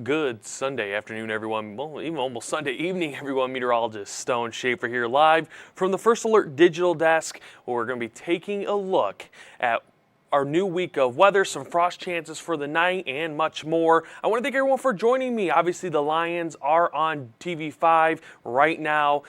Good Sunday afternoon, everyone. Well, even almost Sunday evening, everyone. Meteorologist Stone Schaefer here live from the First Alert Digital Desk, where we're going to be taking a look at our new week of weather, some frost chances for the night, and much more. I want to thank everyone for joining me. Obviously, the Lions are on TV5 right now.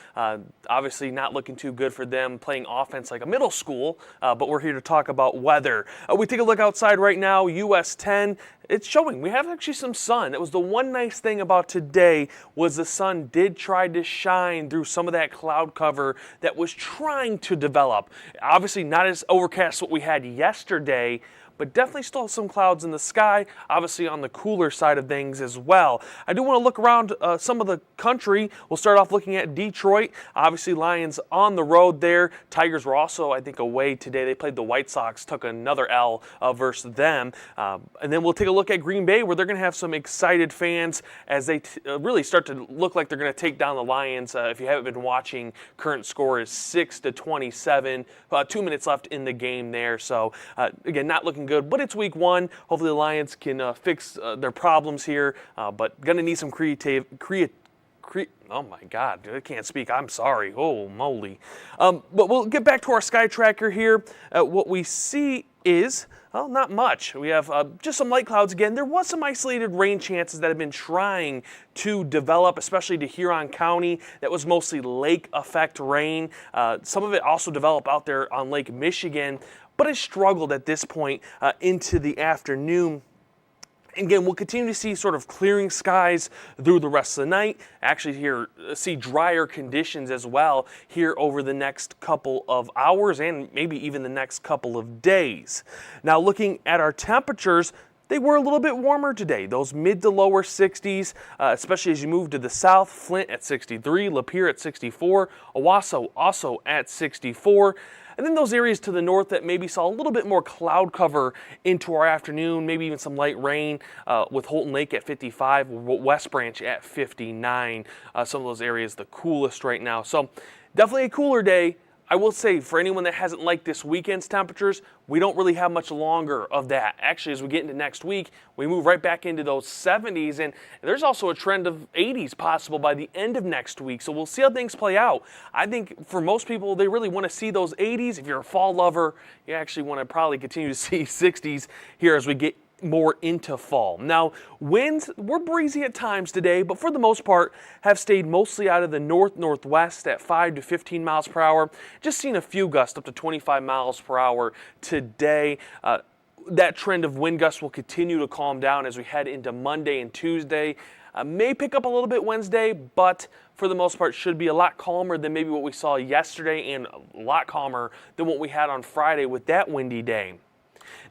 Obviously, not looking too good for them, playing offense like a middle school, but we're here to talk about weather. We take a look outside right now, US 10. It's showing. We have actually some sun. That was the one nice thing about today, was the sun did try to shine through some of that cloud cover that was trying to develop. Obviously not as overcast as what we had yesterday, but definitely still some clouds in the sky, obviously on the cooler side of things as well. I do want to look around some of the country. We'll start off looking at Detroit. Obviously Lions on the road there. Tigers were also, I think, away today. They played the White Sox, took another L versus them. And then we'll take a look at Green Bay, where they're going to have some excited fans as they really start to look like they're going to take down the Lions. If you haven't been watching, current score is 6-27. 2 minutes left in the game there. So again, not looking good, but it's week one. Hopefully the Lions can fix their problems here, but going to need some oh my God, I can't speak. I'm sorry. Oh, moly. But we'll get back to our sky tracker here. What we see is, well, not much. We have just some light clouds again. There was some isolated rain chances that have been trying to develop, especially to Huron County. That was mostly lake effect rain. Some of it also developed out there on Lake Michigan, but it struggled at this point into the afternoon. Again, we'll continue to see sort of clearing skies through the rest of the night. Actually here, see drier conditions as well here over the next couple of hours and maybe even the next couple of days. Now looking at our temperatures, they were a little bit warmer today. Those mid to lower 60s, especially as you move to the south. Flint at 63, Lapeer at 64, Owasso also at 64. And then those areas to the north that maybe saw a little bit more cloud cover into our afternoon, maybe even some light rain with Holton Lake at 55, West Branch at 59. Some of those areas the coolest right now. So definitely a cooler day. I will say, for anyone that hasn't liked this weekend's temperatures, we don't really have much longer of that. Actually, as we get into next week, we move right back into those 70s, and there's also a trend of 80s possible by the end of next week. So we'll see how things play out. I think for most people, they really want to see those 80s. If you're a fall lover, you actually want to probably continue to see 60s here as we get more into fall. Now, winds were breezy at times today, but for the most part have stayed mostly out of the north-northwest at 5 to 15 miles per hour. Just seen a few gusts up to 25 miles per hour today. That trend of wind gusts will continue to calm down as we head into Monday and Tuesday. May pick up a little bit Wednesday, but for the most part should be a lot calmer than maybe what we saw yesterday and a lot calmer than what we had on Friday with that windy day.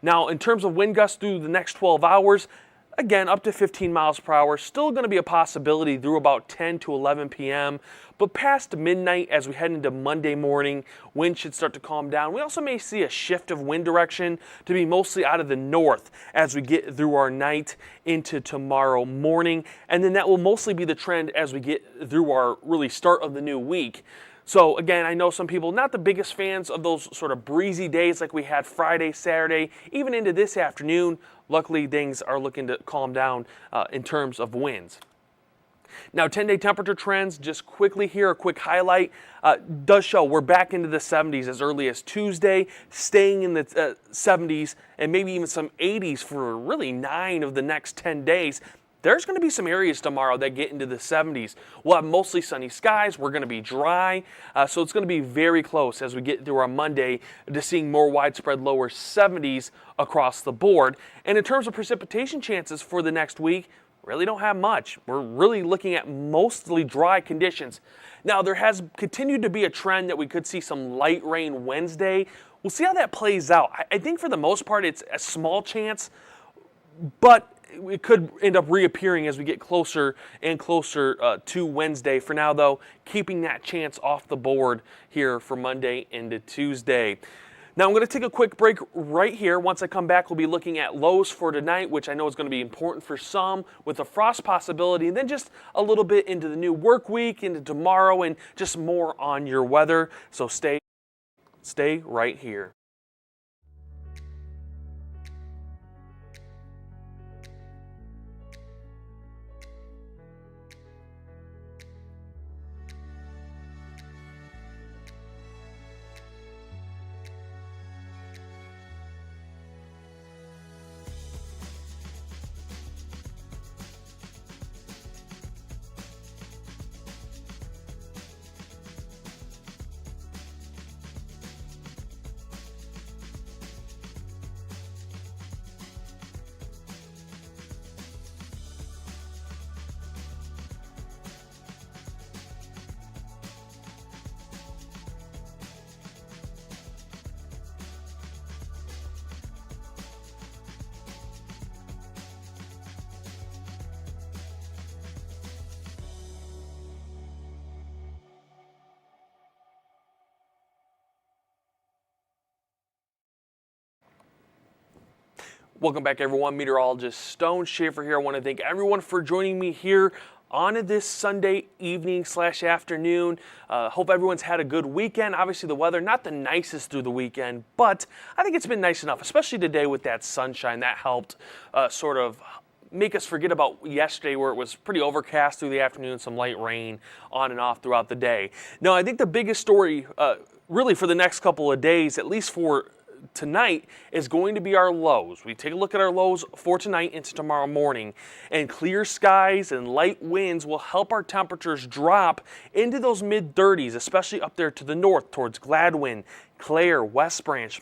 Now, in terms of wind gusts through the next 12 hours, again, up to 15 miles per hour, still going to be a possibility through about 10 to 11 p.m. But past midnight, as we head into Monday morning, wind should start to calm down. We also may see a shift of wind direction to be mostly out of the north as we get through our night into tomorrow morning. And then that will mostly be the trend as we get through our really start of the new week. So again, I know some people not the biggest fans of those sort of breezy days like we had Friday, Saturday, even into this afternoon. Luckily, things are looking to calm down in terms of winds. Now, 10-day temperature trends, just quickly here, a quick highlight, does show we're back into the 70s as early as Tuesday, staying in the 70s and maybe even some 80s for really 9 of the next 10 days. There's going to be some areas tomorrow that get into the 70s. We'll have mostly sunny skies. We're going to be dry. So it's going to be very close as we get through our Monday to seeing more widespread lower 70s across the board. And in terms of precipitation chances for the next week, really don't have much. We're really looking at mostly dry conditions. Now, there has continued to be a trend that we could see some light rain Wednesday. We'll see how that plays out. I think for the most part, it's a small chance, but it could end up reappearing as we get closer and closer to Wednesday. For now, though, keeping that chance off the board here for Monday into Tuesday. Now, I'm going to take a quick break right here. Once I come back, we'll be looking at lows for tonight, which I know is going to be important for some with a frost possibility, and then just a little bit into the new work week, into tomorrow, and just more on your weather. So stay right here. Welcome back, everyone. Meteorologist Stone Schaefer here. I want to thank everyone for joining me here on this Sunday evening / afternoon. Hope everyone's had a good weekend. Obviously, the weather not the nicest through the weekend, but I think it's been nice enough, especially today with that sunshine. That helped sort of make us forget about yesterday where it was pretty overcast through the afternoon, some light rain on and off throughout the day. Now, I think the biggest story really for the next couple of days, at least for tonight, is going to be our lows. We take a look at our lows for tonight into tomorrow morning, and clear skies and light winds will help our temperatures drop into those mid-30s, especially up there to the north towards Gladwin, Clare, West Branch,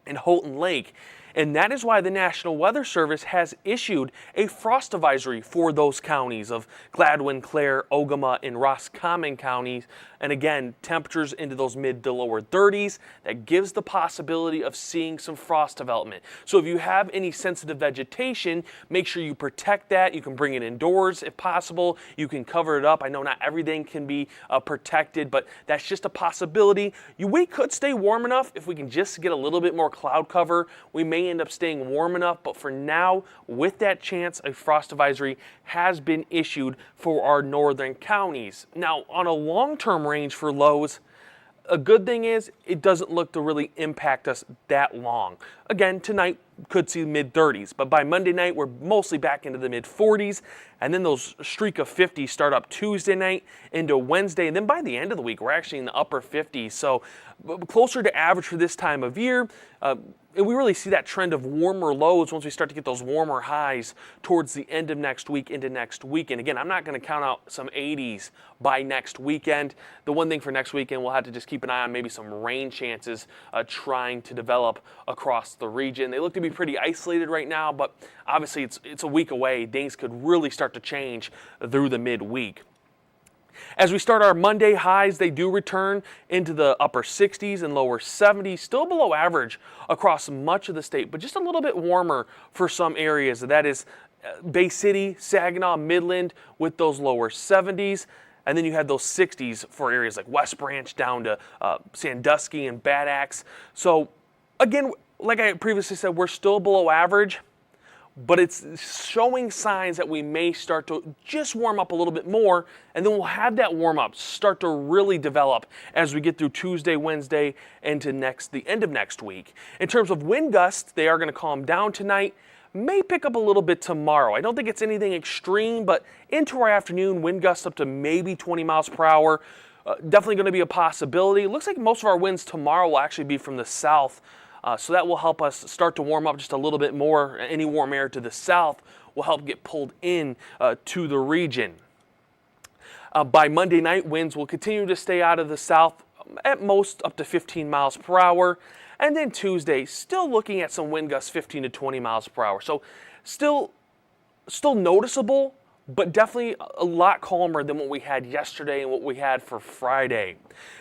and Houghton Lake. And that is why the National Weather Service has issued a frost advisory for those counties of Gladwin, Clare, Ogama, and Roscommon counties. And again, temperatures into those mid to lower 30s. That gives the possibility of seeing some frost development. So if you have any sensitive vegetation, make sure you protect that. You can bring it indoors if possible. You can cover it up. I know not everything can be protected, but that's just a possibility. We could stay warm enough if we can just get a little bit more cloud cover. We may end up staying warm enough, but for now, with that chance, a frost advisory has been issued for our northern counties. Now, on a long-term range for lows, a good thing is it doesn't look to really impact us that long. Again, tonight could see mid-30s, but by Monday night, we're mostly back into the mid-40s, and then those streak of 50s start up Tuesday night into Wednesday, and then by the end of the week, we're actually in the upper 50s, so closer to average for this time of year. And we really see that trend of warmer lows once we start to get those warmer highs towards the end of next week into next weekend. Again, I'm not going to count out some 80s by next weekend. The one thing for next weekend, we'll have to just keep an eye on maybe some rain chances trying to develop across the region. They look to be pretty isolated right now, but obviously it's a week away. Things could really start to change through the midweek. As we start our Monday highs, they do return into the upper 60s and lower 70s, still below average across much of the state, but just a little bit warmer for some areas. That is Bay City, Saginaw, Midland with those lower 70s. And then you have those 60s for areas like West Branch down to Sandusky and Bad Axe. So again, like I previously said, we're still below average, but it's showing signs that we may start to just warm up a little bit more, and then we'll have that warm up start to really develop as we get through Tuesday, Wednesday, and to the end of next week. In terms of wind gusts, they are going to calm down tonight, may pick up a little bit tomorrow. I don't think it's anything extreme, but into our afternoon, wind gusts up to maybe 20 miles per hour. Definitely going to be a possibility. It looks like most of our winds tomorrow will actually be from the south. So that will help us start to warm up just a little bit more. Any warm air to the south will help get pulled in to the region. By Monday night, winds will continue to stay out of the south, at most up to 15 miles per hour. And then Tuesday, still looking at some wind gusts 15 to 20 miles per hour. So still noticeable, but definitely a lot calmer than what we had yesterday and what we had for Friday.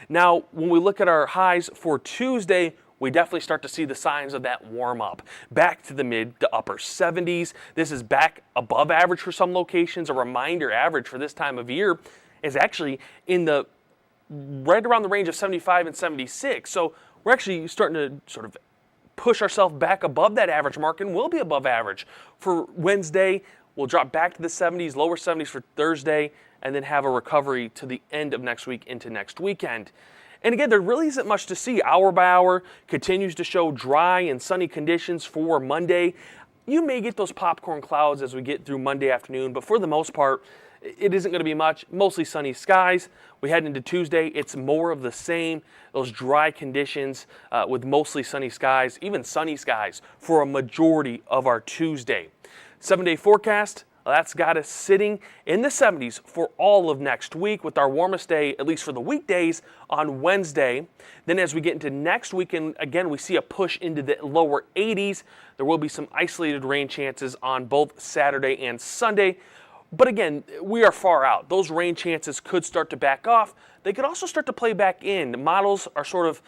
Now, when we look at our highs for Tuesday, we definitely start to see the signs of that warm up. Back to the mid to upper 70s. This is back above average for some locations. A reminder, average for this time of year is actually in the right around the range of 75 and 76. So we're actually starting to sort of push ourselves back above that average mark, and we'll be above average. For Wednesday, we'll drop back to the 70s, lower 70s for Thursday, and then have a recovery to the end of next week into next weekend. And again, there really isn't much to see. Hour by hour continues to show dry and sunny conditions for Monday. You may get those popcorn clouds as we get through Monday afternoon, but for the most part, it isn't going to be much. Mostly sunny skies. We head into Tuesday, it's more of the same. Those dry conditions with mostly sunny skies, even sunny skies for a majority of our Tuesday. 7-day forecast. That's got us sitting in the 70s for all of next week, with our warmest day, at least for the weekdays, on Wednesday. Then as we get into next weekend, again, we see a push into the lower 80s. There will be some isolated rain chances on both Saturday and Sunday. But again, we are far out. Those rain chances could start to back off. They could also start to play back in. The models are sort of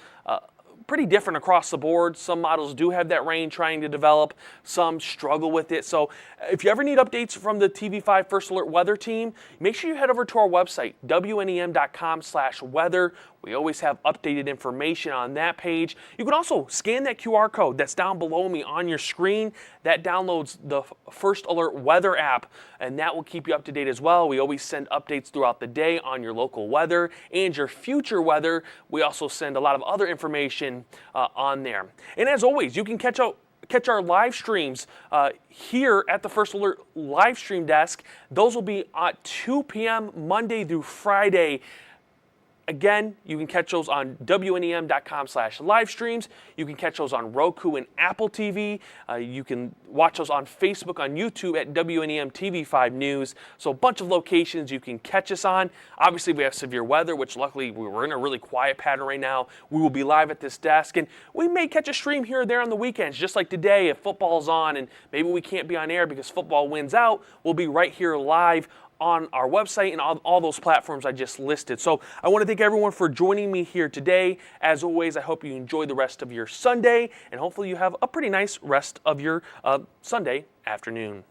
pretty different across the board. Some models do have that rain trying to develop. Some struggle with it. So if you ever need updates from the TV5 First Alert Weather team, make sure you head over to our website, wnem.com/weather. We always have updated information on that page. You can also scan that QR code that's down below me on your screen. That downloads the First Alert Weather app, and that will keep you up to date as well. We always send updates throughout the day on your local weather and your future weather. We also send a lot of other information on there. And as always, you can catch our live streams here at the First Alert live stream desk. Those will be at 2 p.m. Monday through Friday. Again, you can catch those on wnem.com/livestreams. You can catch those on Roku and Apple TV. You can watch those on Facebook, on YouTube at WNEM TV5 News. So a bunch of locations you can catch us on. Obviously, we have severe weather, which luckily we're in a really quiet pattern right now. We will be live at this desk, and we may catch a stream here or there on the weekends, just like today if football's on and maybe we can't be on air because football wins out. We'll be right here live on our website and all those platforms I just listed. So I want to thank everyone for joining me here today. As always, I hope you enjoy the rest of your Sunday, and hopefully you have a pretty nice rest of your Sunday afternoon.